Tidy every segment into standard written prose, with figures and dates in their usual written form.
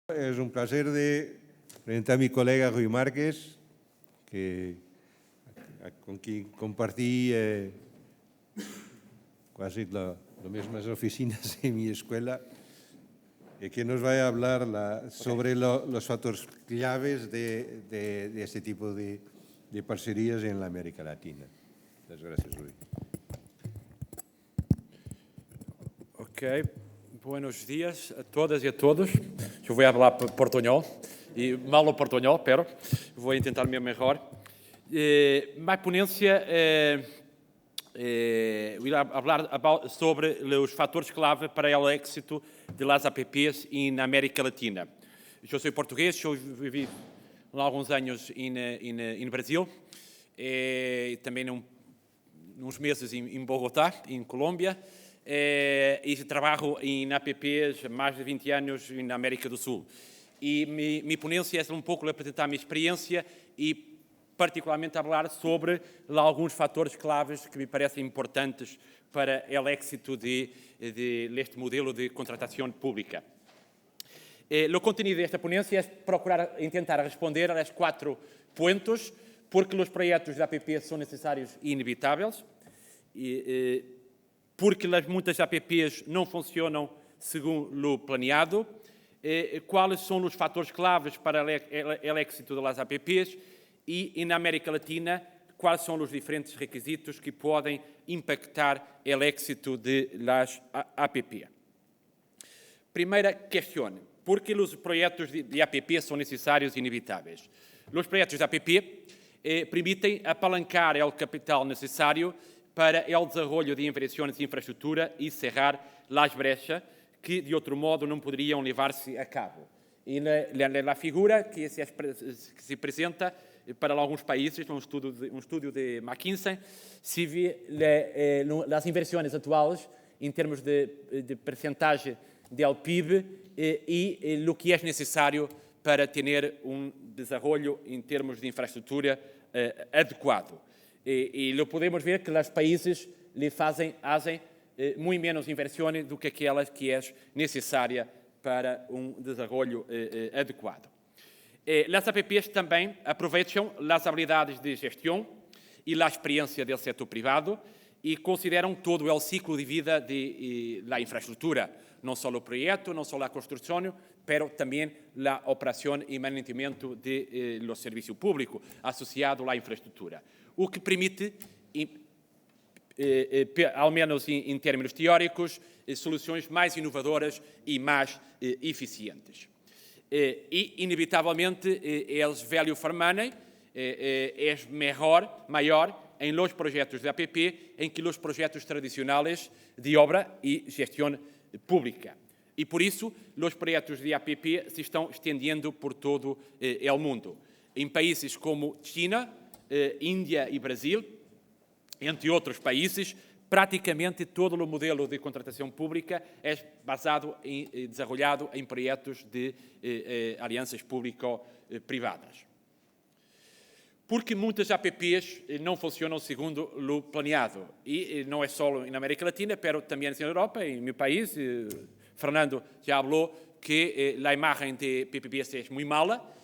Es un placer de presentar a mi colega Rui Márquez, con quien compartí casi las mismas oficinas en mi escuela, y que nos va a hablar sobre los factores claves de este tipo de parcerías en la América Latina. Muchas gracias, Rui. Ok, buenos días a todas e a todos. Eu vou falar portunhol, e mal o portunhol, pero vou tentar o meu melhor. Minha ponência irá falar sobre os fatores clave para o êxito das APPs na América Latina. Eu sou português, eu vivi há alguns anos no Brasil, e também uns meses em Bogotá, em Colômbia. E trabalho em APPs há mais de 20 anos na América do Sul. E minha ponência é pouco apresentar a minha experiência e, particularmente, falar sobre alguns fatores claves que me parecem importantes para o êxito deste modelo de contratação pública. O conteúdo desta ponência é procurar tentar responder a 4 pontos, porque os projetos de APP são necessários e inevitáveis, porque muitas APPs não funcionam segundo o planeado, quais são os fatores claves para o êxito das APPs e, na América Latina, quais são os diferentes requisitos que podem impactar o êxito das APP. Primeira questão: por que os projetos de APP são necessários e inevitáveis? Os projetos de APP permitem apalancar o capital necessário para o desenvolvimento de inversões em infraestrutura e cerrar as brechas que, de outro modo, não poderiam levar-se a cabo. E na figura que se apresenta para alguns países, um estudo de McKinsey, se vê as inversões atuais em termos de percentagem do PIB e o que é necessário para ter desenvolvimento em termos de infraestrutura adequado. E podemos ver que os países fazem muito menos inversões do que aquelas que é necessária para desenvolvimento adequado. As APPs também aproveitam as habilidades de gestão e a experiência do setor privado e consideram todo o ciclo de vida da infraestrutura, não só o projeto, não só a construção, mas também a operação e mantenimento do serviço público associado à infraestrutura. O que permite, ao menos em termos teóricos, soluções mais inovadoras e mais eficientes. E, inevitavelmente, o value for money é maior em los projetos de APP em que os projetos tradicionais de obra e gestão pública. E, por isso, os projetos de APP se estão estendendo por todo o mundo. Em países como China, Índia e Brasil, entre outros países, praticamente todo o modelo de contratação pública é desenvolvido em projetos de alianças público-privadas. Porque muitas APPs não funcionam segundo o planeado. E não é só na América Latina, mas também na Europa, em meu país. Fernando já falou que a imagem de PPPs é muito mala,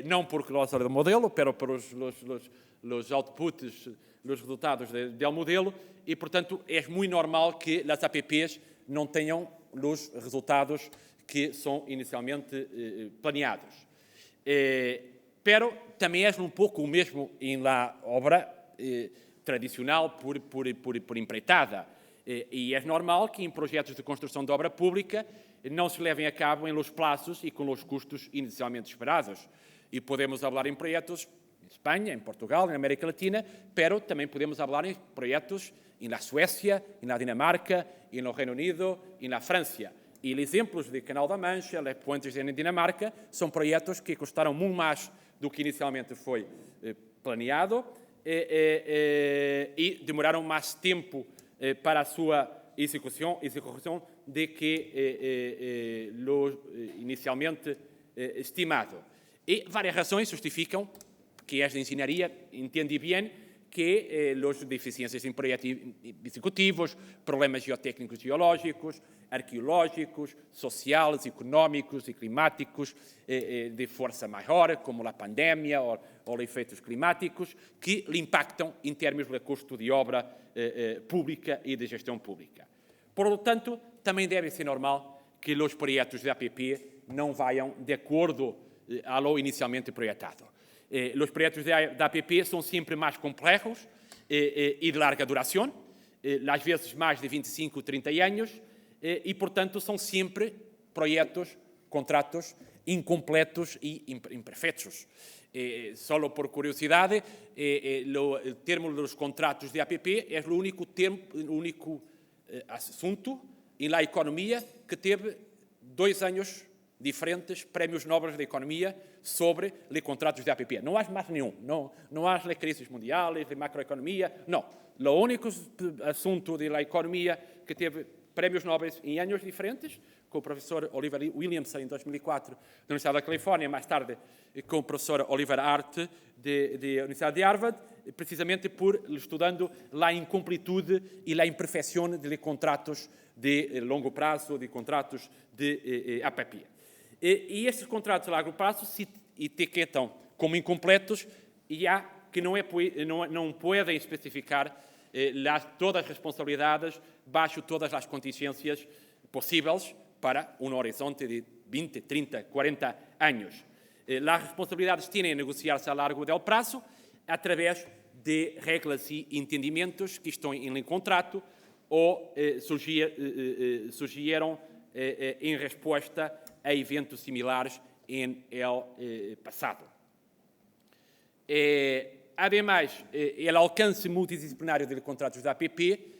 não por causa do modelo, mas por os outputs, os resultados do modelo, e, portanto, é muito normal que as APPs não tenham os resultados que são inicialmente planeados. Pero também é pouco o mesmo em la obra tradicional por empreitada. E é normal que em projetos de construção de obra pública não se levem a cabo em los plazos e com os custos inicialmente esperados. E podemos falar em projetos em Espanha, em Portugal, na América Latina, pero também podemos falar em projetos na Suécia, na Dinamarca, no Reino Unido e na França. E exemplos de Canal da Mancha, Les Pontes na Dinamarca, são projetos que custaram muito mais do que inicialmente foi planeado e demoraram mais tempo para a sua execução de que inicialmente estimado. E várias razões justificam que esta engenharia entende bem que as deficiências em projetos executivos, problemas geotécnicos, geológicos, arqueológicos, sociais, económicos e climáticos de força maior, como a pandemia ou efeitos climáticos, que lhe impactam em termos de custo de obra pública e de gestão pública. Por lo tanto, também deve ser normal que os projetos da APP não vayam de acordo a lo inicialmente projetado. Os projetos da APP são sempre mais complexos e de larga duração, às vezes mais de 25, 30 anos, e, portanto, são sempre projetos, contratos incompletos e imperfeitos. Só por curiosidade, o termo dos contratos de APP é o único assunto na economia que teve 2 anos diferentes prémios Nobel de Economia sobre os contratos de APP. Não há mais nenhum. Não há as crises mundiais, de macroeconomia. Não. O único assunto da economia que teve prémios Nobel em anos diferentes, com o professor Oliver Williamson, em 2004, da Universidade da Califórnia, mais tarde com o professor Oliver Hart, da Universidade de Harvard, precisamente por estudando a incompletude e a imperfeição de contratos de longo prazo, de contratos de APP. E estes contratos a longo prazo se etiquetam como incompletos e há que não podem especificar todas as responsabilidades baixo todas as contingências possíveis para um horizonte de 20, 30, 40 anos. As responsabilidades têm a negociar-se a largo do prazo através de regras e entendimentos que estão em contrato ou surgiram em resposta a eventos similares em passado. Ademais, o alcance multidisciplinário dos contratos da APP,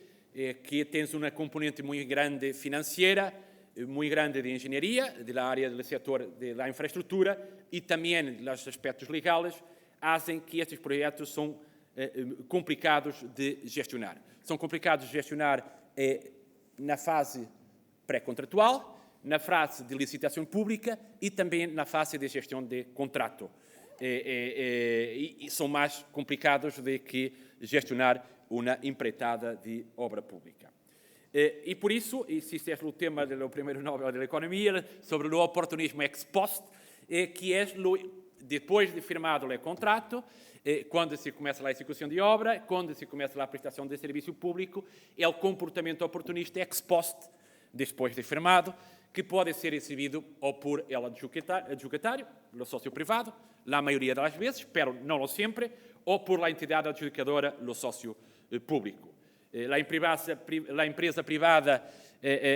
que tem uma componente muito grande financeira, muito grande de engenharia, da área do setor da infraestrutura e também dos aspectos legais, fazem que estes projetos são complicados de gestionar. São complicados de gestionar na fase pré-contratual, na fase de licitação pública e também na fase de gestão de contrato. E são mais complicados do que gestionar uma empreitada de obra pública. E por isso, este é o tema do primeiro Nobel da Economia, sobre o oportunismo ex post, que é, depois de firmado o contrato, quando se começa a execução de obra, quando se começa a prestação de serviço público, é o comportamento oportunista ex post, depois de firmado, que pode ser exibido ou por el adjudicatário, o sócio privado, na maioria das vezes, pero não sempre, ou por la entidade adjudicadora, o sócio público. A empresa privada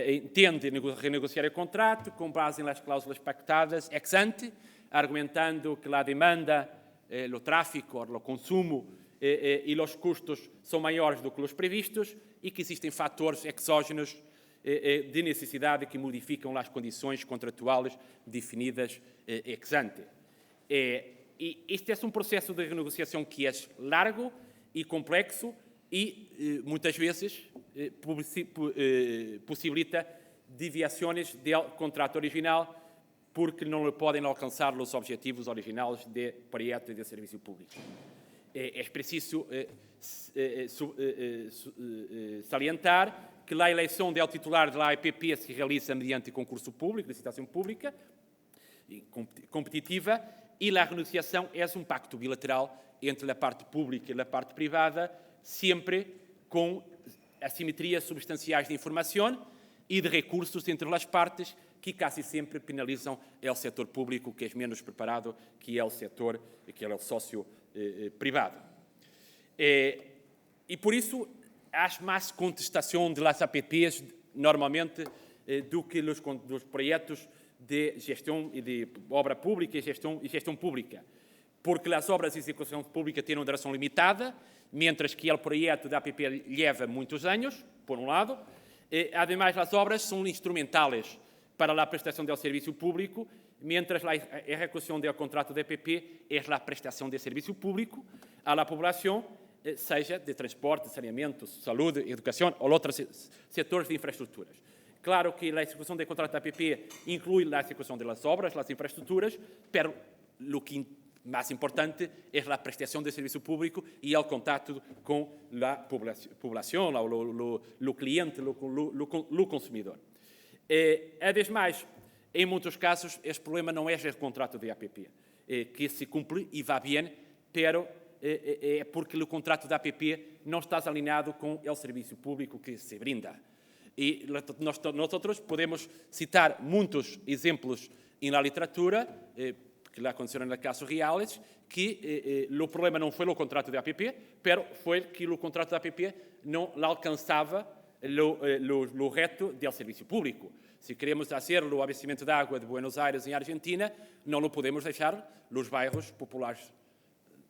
entende renegociar o contrato com base nas cláusulas pactadas ex ante, argumentando que a demanda, o tráfico, o consumo e os custos são maiores do que os previstos e que existem fatores exógenos de necessidade que modificam as condições contratuais definidas ex ante. E este é um processo de renegociação que é largo e complexo e, muitas vezes, possibilita desviações do contrato original porque não podem alcançar os objetivos originais de projeto de serviço público. É preciso salientar que a eleição do titular da APP se realiza mediante concurso público, licitação pública, competitiva, e a renegociação é um pacto bilateral entre a parte pública e a parte privada, sempre com assimetrias substanciais de informação e de recursos entre as partes, que quase sempre penalizam o setor público, que é menos preparado que é o setor, que é o sócio privado. E por isso, há mais contestação das APPs, normalmente, do que dos projetos de gestão e de obra pública e gestão pública, porque as obras de execução pública têm uma duração limitada, mientras que o projeto da APP leva muitos anos, por um lado. Ademais, as obras são instrumentais para a prestação do serviço público, mientras a execução do contrato de APP é a prestação de serviço público à população, seja de transporte, saneamento, saúde, educação ou outros setores de infraestruturas. Claro que a execução do contrato da APP inclui a execução das obras, das infraestruturas, pero o que Más importante es la prestación de servicio público y el contacto con la población, o cliente, o consumidor. Además, em muitos casos, este problema não é o contrato de APP, que se cumpre e vai bem, pero é porque o contrato de APP não está alinhado com o serviço público que se brinda. E nós podemos citar muitos exemplos na literatura, que aconteceram em casos reais, que o problema não foi o contrato de APP, pero foi que o contrato de APP não alcançava o reto do serviço público. Se queremos fazer o abastecimento de água de Buenos Aires em Argentina, não o podemos deixar nos bairros populares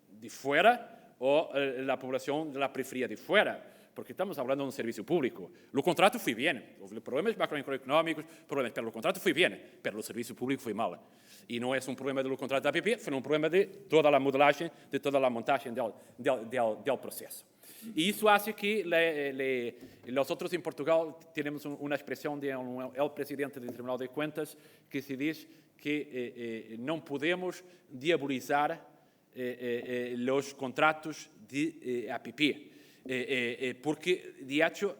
de fora ou a população da periferia de fora, porque estamos falando de um serviço público. O contrato foi bem, houve problemas macroeconómicos, problemas, pero o contrato foi bem, pero o serviço público foi mal. E não é um problema do contrato da APP, foi um problema de toda a modelagem, de toda a montagem do processo. E isso hace que nós outros em Portugal temos uma expressão de o presidente do Tribunal de Contas que se diz que não podemos diabolizar os contratos de APP, porque, de hecho,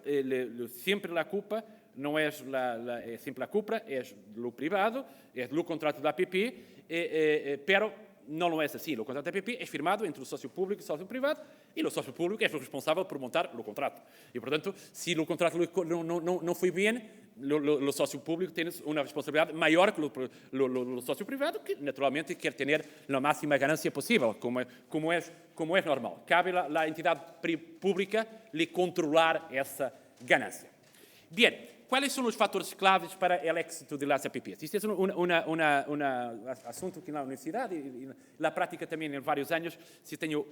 sempre a culpa não é sempre a culpa, é do privado, é do contrato da APP, pero não é assim. O contrato da APP é firmado entre o sócio público e o sócio privado, e o sócio público é o responsável por montar o contrato. E, portanto, se o contrato não foi bem, o sócio público tem uma responsabilidade maior que o sócio privado, que naturalmente quer ter a máxima ganância possível, como é normal. Cabe à entidade pública lhe controlar essa ganância. Bem, quais são os fatores claves para o êxito das APPs? Este é um assunto que na universidade e na prática também em vários anos se tenho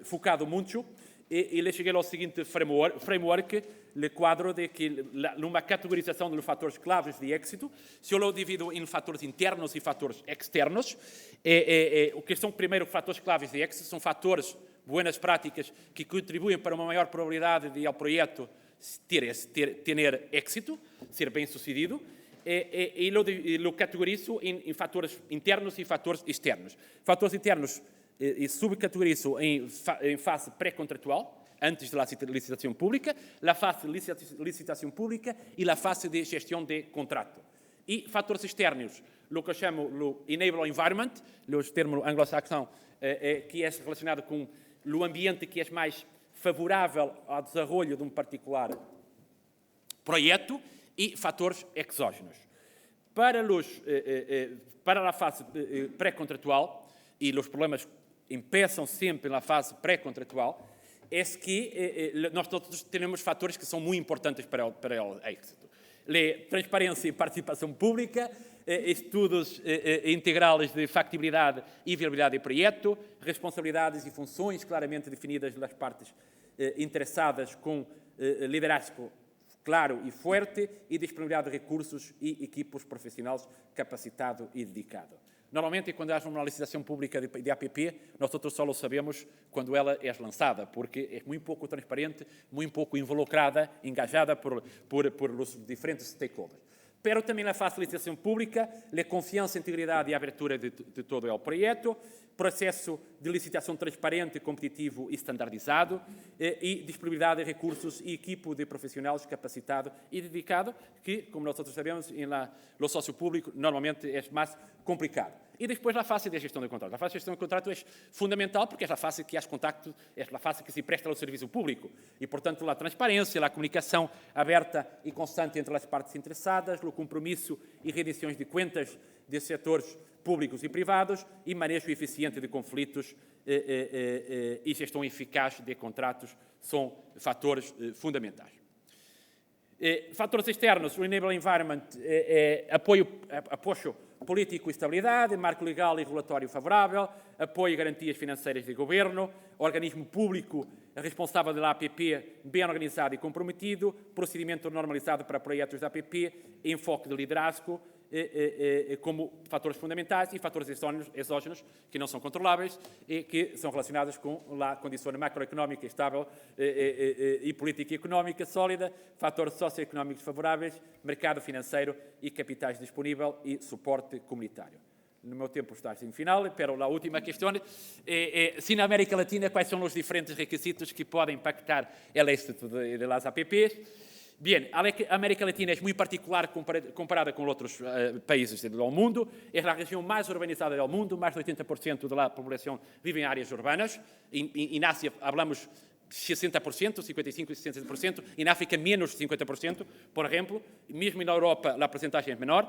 focado muito e lhe cheguei ao seguinte framework, o quadro de que numa categorização dos fatores claves de êxito, se eu divido em fatores internos e fatores externos, o que são primeiro fatores claves de êxito são fatores, boas práticas que contribuem para uma maior probabilidade de o projeto ter éxito, ser bem-sucedido, e lo categorizo em fatores internos e fatores externos. Fatores internos e subcategorizo em fase pré-contratual, antes da licitação pública, a fase de licitação pública e a fase de gestão de contrato. E fatores externos, o que eu chamo o enable environment, o termo anglo-saxão, que é relacionado com o ambiente que é mais favorável ao desenvolvimento de um particular projeto, e fatores exógenos. Para a fase pré-contratual, e os problemas começam sempre na fase pré-contratual, é que nós todos temos fatores que são muito importantes para o êxito. Transparência e participação pública, estudos integrais de factibilidade e viabilidade do projeto, responsabilidades e funções claramente definidas das partes interessadas, com liderazgo claro e forte, e disponibilidade de recursos e equipos profissionais capacitados e dedicados. Normalmente, quando há uma licitação pública de APP, nós todos só o sabemos quando ela é lançada, porque é muito pouco transparente, muito pouco involucrada, engajada por os diferentes stakeholders. Pero também na fase de licitação pública, a confiança, integridade e abertura de todo o projeto, processo de licitação transparente, competitivo e standardizado, e disponibilidade de recursos e equipo de profissionais capacitado e dedicado, que, como nós todos sabemos, no sócio público normalmente é mais complicado. E depois a fase de gestão de contrato. A fase de gestão de contrato é fundamental porque é a fase que há contacto, é a fase que se presta ao serviço público. E, portanto, a transparência, a comunicação aberta e constante entre as partes interessadas, o compromisso e rendições de contas de setores públicos e privados, e manejo eficiente de conflitos e gestão eficaz de contratos são fatores fundamentais. Fatores externos, o Enable Environment, apoio político e estabilidade, marco legal e regulatório favorável, apoio e garantias financeiras de governo, organismo público responsável da APP bem organizado e comprometido, procedimento normalizado para projetos da APP, enfoque de liderazgo, como fatores fundamentais, e fatores exógenos que não são controláveis e que são relacionados com a condição macroeconómica estável e política económica sólida, fatores socioeconómicos favoráveis, mercado financeiro e capitais disponível e suporte comunitário. no meu tempo está en final, pero la última cuestión, si en América Latina, ¿cuáles son los diferentes requisitos que pueden impactar el éxito de las APPs? Bien, América Latina es muy particular comparada con otros países del mundo. Es la región más urbanizada del mundo, más del 80% de la población vive en áreas urbanas. En Asia hablamos 60%, 55 y 60%, en África menos 50%, por ejemplo, mismo en Europa la porcentaje es menor.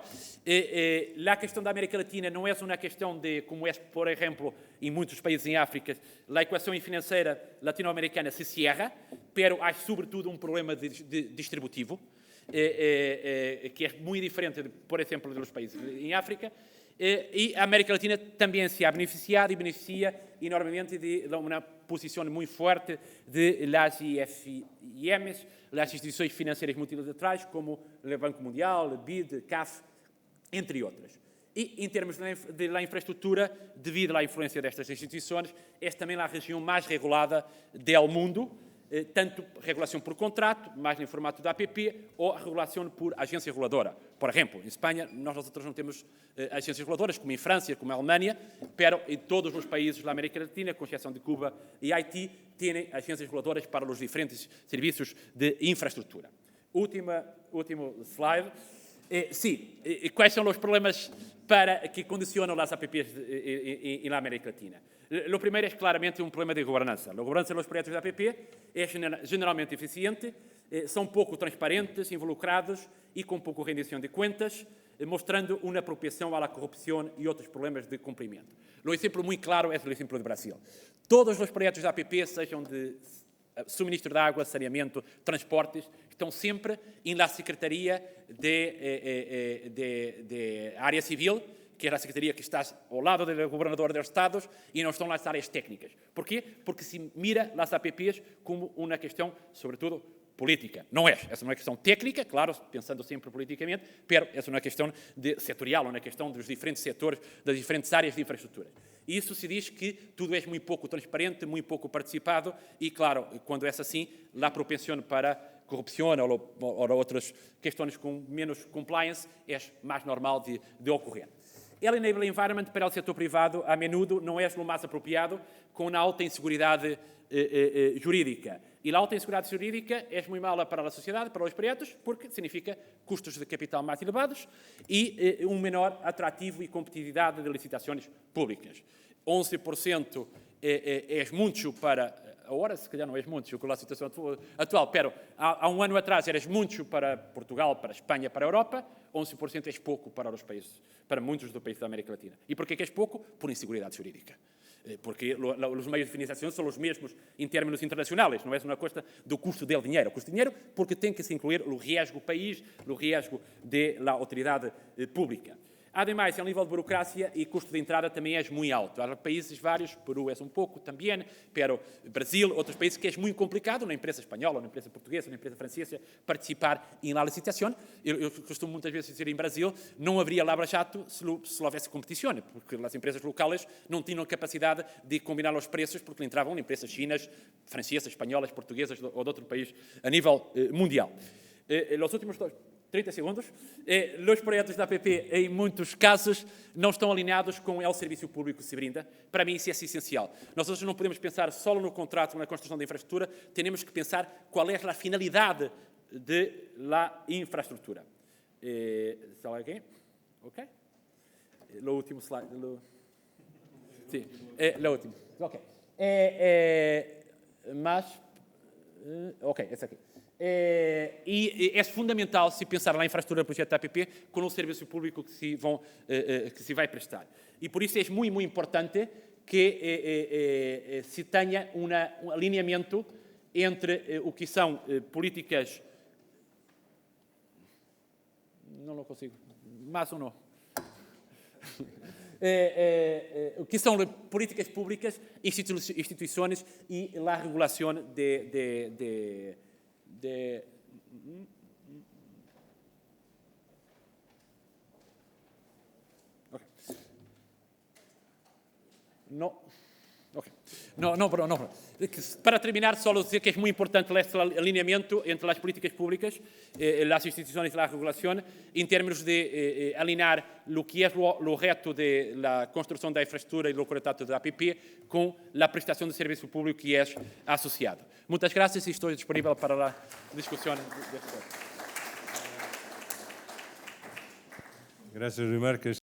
La cuestión de América Latina no es una cuestión de, como es, por ejemplo, en muchos países en África, la ecuación financiera latinoamericana se cierra, pero hay sobretudo un problema distributivo, que es muy diferente, por ejemplo, de los países en África. Y América Latina también se ha beneficiado y beneficia enormemente de una posición muy fuerte de las IFIMs, las instituciones financieras multilaterales como el Banco Mundial, el BID, el CAF, entre otras. Y en términos de la infraestructura, debido a la influencia de estas instituciones, es también la región más regulada del mundo, tanto regulación por contrato, más en formato de APP, o regulación por agencia reguladora. Por ejemplo, en España nosotros no tenemos agencias reguladoras, como en Francia, como en Alemania, pero en todos los países de la América Latina, con excepción de Cuba y Haití, tienen agencias reguladoras para los diferentes servicios de infraestructura. Último slide. ¿Cuáles son los problemas que condicionan las APPs en la América Latina? Lo primero es claramente un problema de gobernanza. La gobernanza de los proyectos de APP es generalmente eficiente, son poco transparentes, involucrados y con poca rendición de cuentas, mostrando una apropiación a la corrupción y otros problemas de cumplimiento. Lo ejemplo muy claro es el ejemplo de Brasil. Todos los proyectos de APP, sean de suministro de agua, saneamiento, transportes, estão sempre na Secretaria de Área Civil, que é a secretaria que está ao lado do governador dos estados, e não estão nas áreas técnicas. Por quê? Porque se mira as APPs como uma questão, sobretudo, política. Não é. Essa é uma questão técnica, claro, pensando sempre politicamente, mas essa é uma questão setorial, uma questão dos diferentes setores, das diferentes áreas de infraestrutura. E isso se diz que tudo é muito pouco transparente, muito pouco participado e, claro, quando é assim, a propensão para corrupção ou outras questões com menos compliance é mais normal de ocorrer. El enable environment para o setor privado, a menudo, não é o mais apropriado, com a alta inseguridade jurídica. E a alta inseguridade jurídica é muito mala para a sociedade, para os projetos, porque significa custos de capital mais elevados e menor atrativo e competitividade de licitações públicas. 11% é muito para... Agora, se calhar não é muito com a situação atual, mas há ano atrás era muito para Portugal, para Espanha, para a Europa, 11% é pouco para os países, para muitos dos países da América Latina. E por que é pouco? Por inseguridade jurídica. Porque os meios de financiação são os mesmos em termos internacionais, não é uma questão do custo do dinheiro. O custo do dinheiro porque tem que se incluir o risco do país, o risco da autoridade pública. Ademais, o nível de burocracia e custo de entrada também é muito alto. Há países vários, Peru é pouco também, pero Brasil, outros países, que é muito complicado, na empresa espanhola, na empresa portuguesa, na empresa francesa, participar em la licitação. Eu costumo muitas vezes dizer, em Brasil, não haveria Lava Jato se houvesse competição, porque as empresas locais não tinham capacidade de combinar os preços, porque entravam em empresas chinas, francesas, espanholas, portuguesas ou de outro país a nível mundial. Os últimos 30 segundos. Os projetos da APP, em muitos casos, não estão alinhados com o serviço público que se brinda. Para mim, isso é essencial. Nós hoje não podemos pensar só no contrato, na construção da infraestrutura, temos que pensar qual é a finalidade da infraestrutura. ¿Está aqui? Ok. O último slide. Sim, o último. Ok. Ok, esse aqui. E é fundamental se pensar na infraestrutura do projeto APP com o serviço público que se vai prestar. E por isso é muito importante que se tenha um alinhamento entre o que são políticas... Não lo consigo. Mais ou não. O que são políticas públicas, instituições e a regulação Okay. No. Okay. Para terminar, solo decir que es muy importante este alineamiento entre las políticas públicas, las instituciones y la regulación, en términos de alinear lo que es lo reto de la construcción de infraestructura y lo contrato de APP con la prestación de servicio público que es asociado. Muchas gracias y estoy disponible para la discusión. Gracias, Rui Marques.